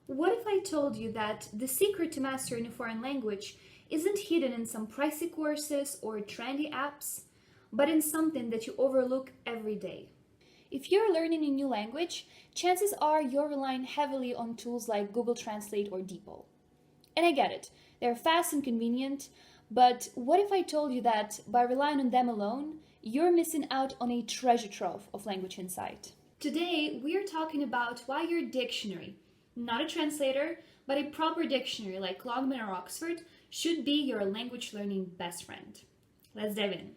What if I told you that the secret to mastering a foreign language isn't hidden in some pricey courses or trendy apps, but in something that you overlook every day? If you're learning a new language, chances are you're relying heavily on tools like Google Translate or DeepL. And I get it, they're fast and convenient, but what if I told you that by relying on them alone, you're missing out on a treasure trove of language insight? Today, we're talking about why your dictionary, not a translator, but a proper dictionary like Longman or Oxford, should be your language learning best friend. Let's dive in.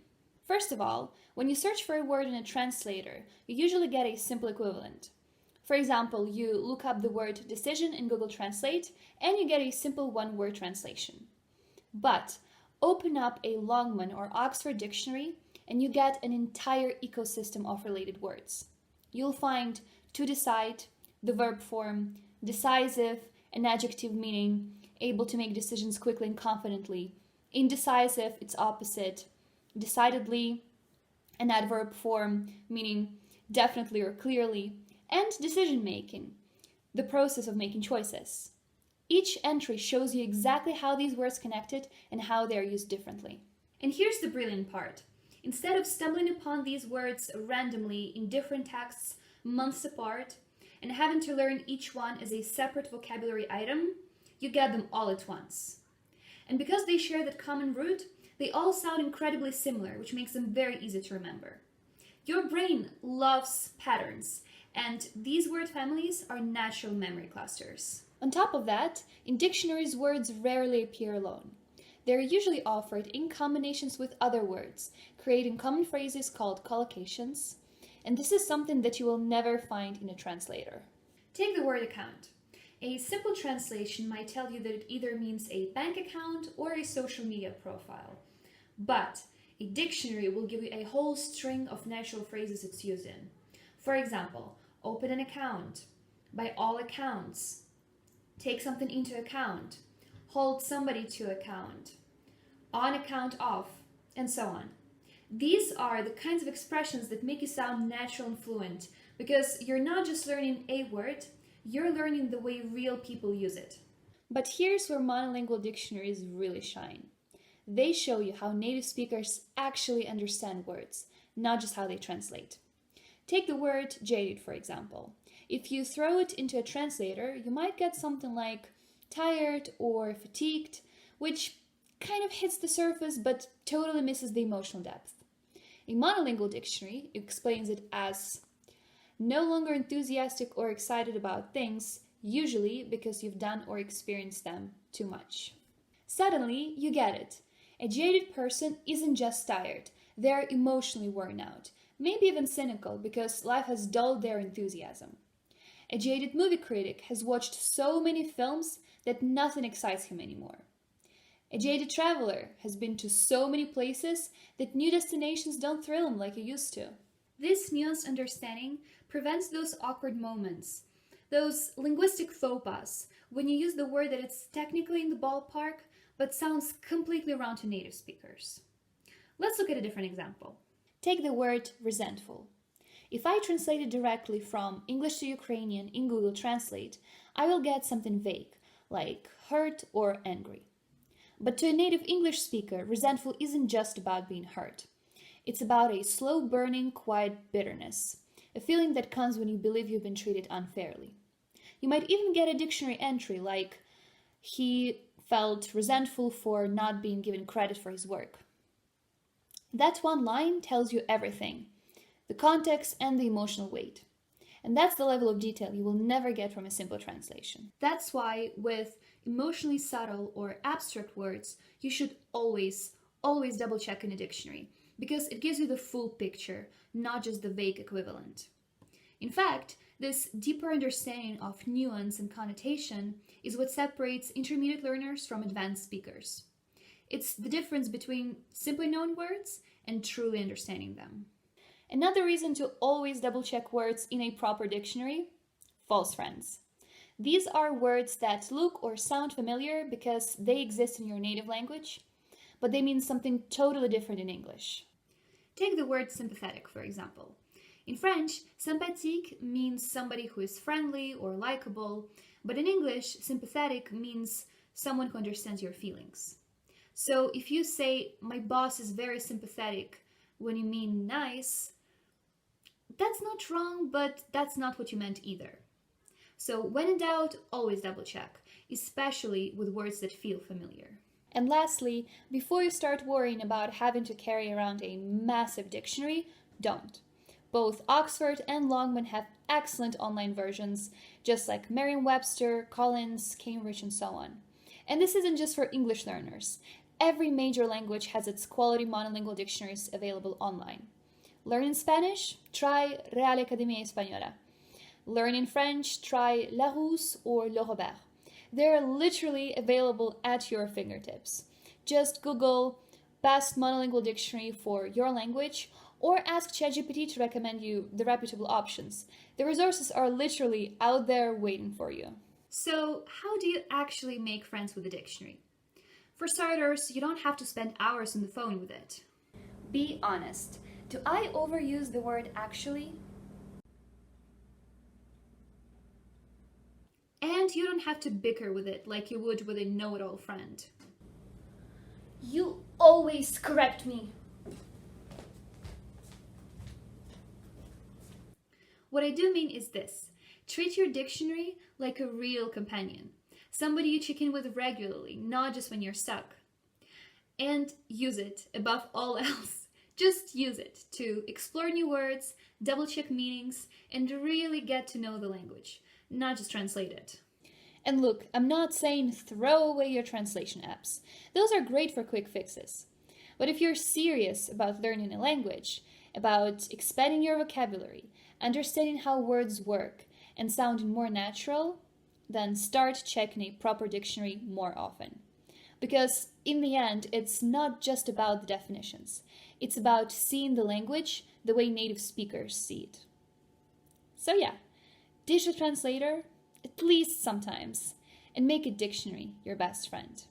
First of all, when you search for a word in a translator, you usually get a simple equivalent. For example, you look up the word decision in Google Translate and you get a simple one-word translation. But open up a Longman or Oxford dictionary and you get an entire ecosystem of related words. You'll find to decide, the verb form, decisive, an adjective meaning able to make decisions quickly and confidently, indecisive, its opposite, decidedly, an adverb form meaning definitely or clearly, and decision making, the process of making choices. Each entry shows you exactly how these words connected and how they are used differently. And here's the brilliant part. Instead of stumbling upon these words randomly in different texts months apart and having to learn each one as a separate vocabulary item, you get them all at once. And because they share that common root, they all sound incredibly similar, which makes them very easy to remember. Your brain loves patterns, and these word families are natural memory clusters. On top of that, in dictionaries, words rarely appear alone. They're usually offered in combinations with other words, creating common phrases called collocations, and this is something that you will never find in a translator. Take the word account. A simple translation might tell you that it either means a bank account or a social media profile. But a dictionary will give you a whole string of natural phrases it's used in. For example, open an account, by all accounts, take something into account, hold somebody to account, on account of, and so on. These are the kinds of expressions that make you sound natural and fluent because you're not just learning a word, you're learning the way real people use it. But here's where monolingual dictionaries really shine. They show you how native speakers actually understand words, not just how they translate. Take the word jaded, for example. If you throw it into a translator, you might get something like tired or fatigued, which kind of hits the surface but totally misses the emotional depth. A monolingual dictionary explains it as no longer enthusiastic or excited about things, usually because you've done or experienced them too much. Suddenly, you get it. A jaded person isn't just tired, they're emotionally worn out, maybe even cynical because life has dulled their enthusiasm. A jaded movie critic has watched so many films that nothing excites him anymore. A jaded traveler has been to so many places that new destinations don't thrill him like it used to. This nuanced understanding prevents those awkward moments, those linguistic faux pas, when you use the word that it's technically in the ballpark, but sounds completely wrong to native speakers. Let's look at a different example. Take the word resentful. If I translate it directly from English to Ukrainian in Google Translate, I will get something vague, like hurt or angry. But to a native English speaker, resentful isn't just about being hurt. It's about a slow-burning, quiet bitterness, a feeling that comes when you believe you've been treated unfairly. You might even get a dictionary entry like, he felt resentful for not being given credit for his work. That one line tells you everything, the context and the emotional weight. And that's the level of detail you will never get from a simple translation. That's why with emotionally subtle or abstract words, you should always double check in a dictionary, because it gives you the full picture, not just the vague equivalent. In fact, this deeper understanding of nuance and connotation is what separates intermediate learners from advanced speakers. It's the difference between simply knowing words and truly understanding them. Another reason to always double-check words in a proper dictionary: false friends. These are words that look or sound familiar because they exist in your native language, but they mean something totally different in English. Take the word sympathetic, for example. In French, sympathique means somebody who is friendly or likable, But in English, sympathetic means someone who understands your feelings. So if you say, my boss is very sympathetic, when you mean nice, that's not wrong, but that's not what you meant either. So when in doubt, always double check, especially with words that feel familiar. And lastly, before you start worrying about having to carry around a massive dictionary, don't. Both Oxford and Longman have excellent online versions, just like Merriam-Webster, Collins, Cambridge, and so on. And this isn't just for English learners. Every major language has its quality monolingual dictionaries available online. Learning Spanish? Try Real Academia Española. Learning French? Try Larousse or Le Robert. They're literally available at your fingertips. Just Google best monolingual dictionary for your language or ask ChatGPT to recommend you the reputable options. The resources are literally out there waiting for you. So, how do you actually make friends with a dictionary? For starters, you don't have to spend hours on the phone with it. Be honest. Do I overuse the word actually? And you don't have to bicker with it like you would with a know-it-all friend. You always correct me. What I do mean is this. Treat your dictionary like a real companion. Somebody you check in with regularly, not just when you're stuck. And use it above all else. Just use it to explore new words, double-check meanings, and really get to know the language, not just translate it. And look, I'm not saying throw away your translation apps. Those are great for quick fixes. But if you're serious about learning a language, about expanding your vocabulary, understanding how words work, and sounding more natural, then start checking a proper dictionary more often. Because in the end, it's not just about the definitions. It's about seeing the language the way native speakers see it. So yeah, digital translator, at least sometimes, and make a dictionary your best friend.